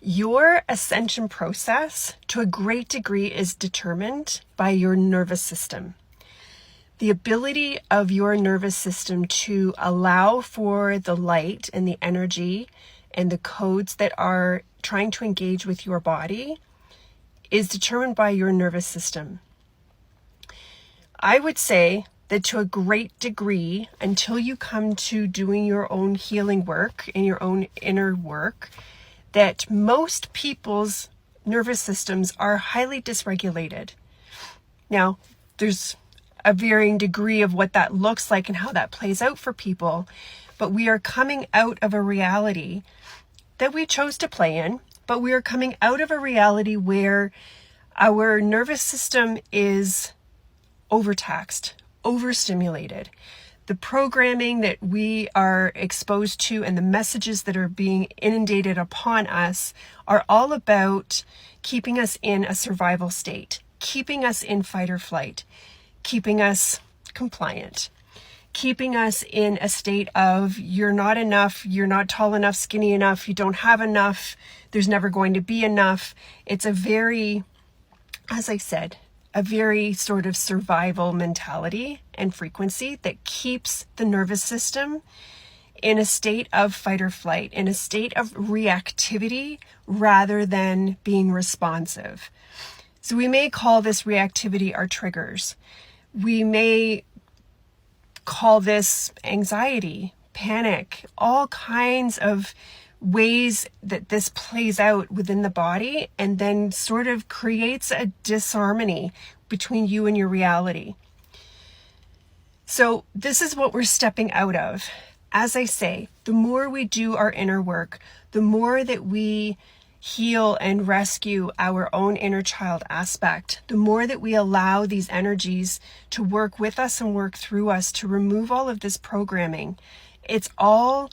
Your ascension process, to a great degree, is determined by your nervous system. The ability of your nervous system to allow for the light and the energy and the codes that are trying to engage with your body is determined by your nervous system. I would say that to a great degree, until you come to doing your own healing work and your own inner work, that most people's nervous systems are highly dysregulated. Now, there's a varying degree of what that looks like and how that plays out for people, but we are coming out of a reality that we chose to play in, but we are coming out of a reality where our nervous system is overtaxed, overstimulated. The programming that we are exposed to and the messages that are being inundated upon us are all about keeping us in a survival state, keeping us in fight or flight, keeping us compliant, keeping us in a state of you're not enough, you're not tall enough, skinny enough, you don't have enough, there's never going to be enough. It's a very, as I said, a very sort of survival mentality and frequency that keeps the nervous system in a state of fight or flight, in a state of reactivity rather than being responsive. So we may call this reactivity our triggers. We may call this anxiety, panic, all kinds of ways that this plays out within the body and then sort of creates a disharmony between you and your reality. So this is what we're stepping out of. As I say, the more we do our inner work, the more that we heal and rescue our own inner child aspect, the more that we allow these energies to work with us and work through us to remove all of this programming. It's all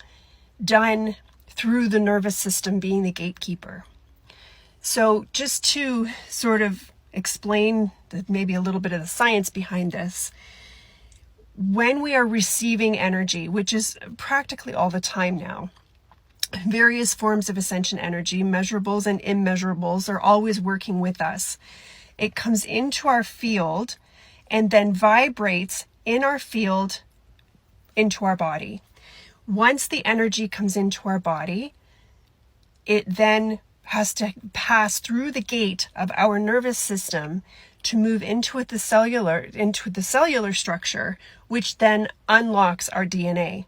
done through the nervous system being the gatekeeper. So just to sort of explain maybe a little bit of the science behind this, when we are receiving energy, which is practically all the time now, various forms of ascension energy, measurables and immeasurables, are always working with us. It comes into our field and then vibrates in our field into our body. Once the energy comes into our body, it then has to pass through the gate of our nervous system to move into the cellular structure, which then unlocks our DNA.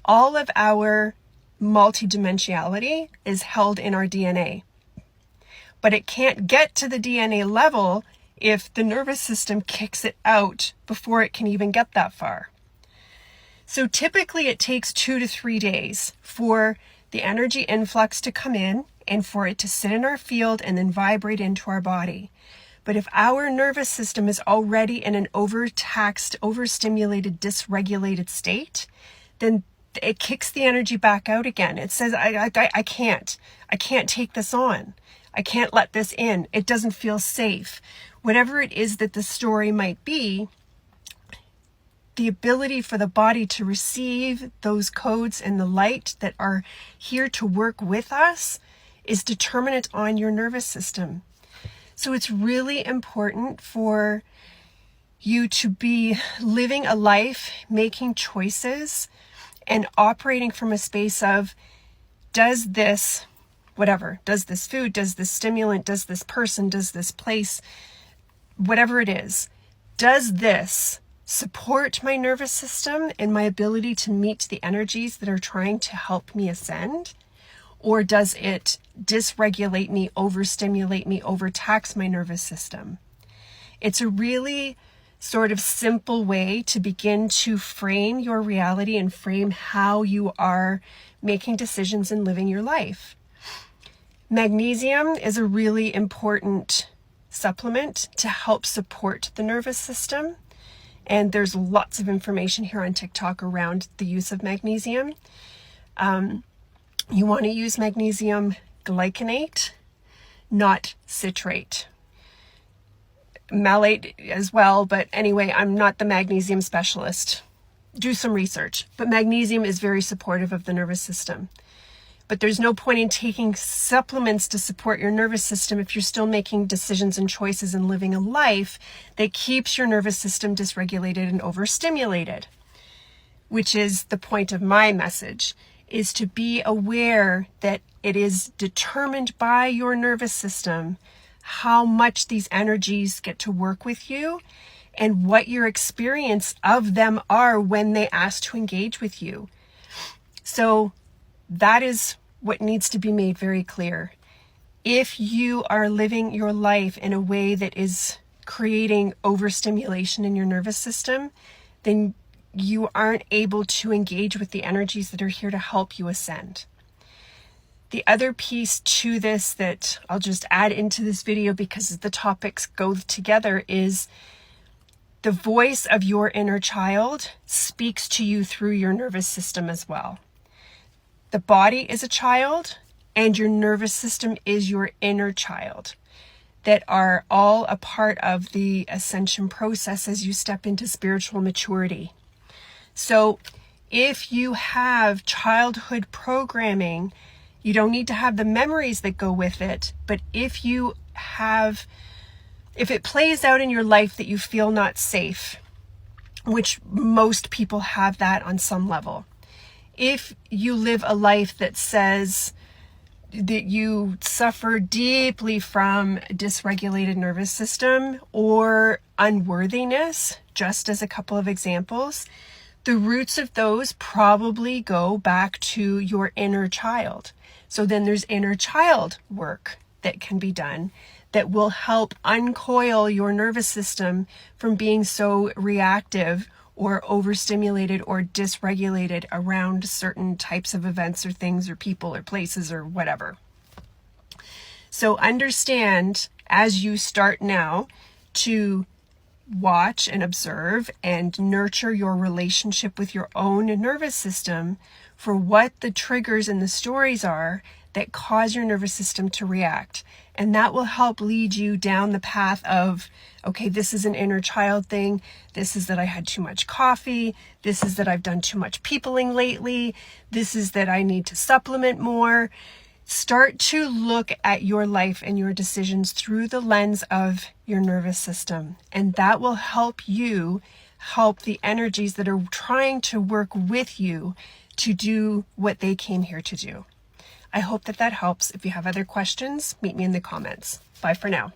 All of our multidimensionality is held in our DNA, but it can't get to the DNA level if the nervous system kicks it out before it can even get that far. So typically it takes 2 to 3 days for the energy influx to come in and for it to sit in our field and then vibrate into our body. But if our nervous system is already in an overtaxed, overstimulated, dysregulated state, then it kicks the energy back out again. It says, I can't take this on. I can't let this in. It doesn't feel safe. Whatever it is that the story might be, the ability for the body to receive those codes and the light that are here to work with us is determinant on your nervous system. So it's really important for you to be living a life, making choices, and operating from a space of, does this, whatever, does this food, does this stimulant, does this person, does this place, whatever it is, does this support my nervous system and my ability to meet the energies that are trying to help me ascend? Or does it dysregulate me, overstimulate me, overtax my nervous system? It's a really sort of simple way to begin to frame your reality and frame how you are making decisions and living your life. Magnesium is a really important supplement to help support the nervous system. And there's lots of information here on TikTok around the use of magnesium. You want to use magnesium glycinate, not citrate. Malate as well, but anyway, I'm not the magnesium specialist. Do some research. But magnesium is very supportive of the nervous system. But there's no point in taking supplements to support your nervous system if you're still making decisions and choices and living a life that keeps your nervous system dysregulated and overstimulated, which is the point of my message, is to be aware that it is determined by your nervous system how much these energies get to work with you and what your experience of them are when they ask to engage with you. So that is what needs to be made very clear. If you are living your life in a way that is creating overstimulation in your nervous system, then you aren't able to engage with the energies that are here to help you ascend. The other piece to this that I'll just add into this video because the topics go together is the voice of your inner child speaks to you through your nervous system as well. The body is a child and your nervous system is your inner child that are all a part of the ascension process as you step into spiritual maturity. So if you have childhood programming, you don't need to have the memories that go with it, but if it plays out in your life that you feel not safe, which most people have that on some level, if you live a life that says that you suffer deeply from dysregulated nervous system or unworthiness, just as a couple of examples, the roots of those probably go back to your inner child. So then there's inner child work that can be done that will help uncoil your nervous system from being so reactive or overstimulated or dysregulated around certain types of events or things or people or places or whatever. So understand as you start now to watch and observe and nurture your relationship with your own nervous system for what the triggers and the stories are that cause your nervous system to react. And that will help lead you down the path of, okay, this is an inner child thing. This is that I had too much coffee. This is that I've done too much peopling lately. This is that I need to supplement more. Start to look at your life and your decisions through the lens of your nervous system. And that will help you help the energies that are trying to work with you to do what they came here to do. I hope that helps. If you have other questions, meet me in the comments. Bye for now.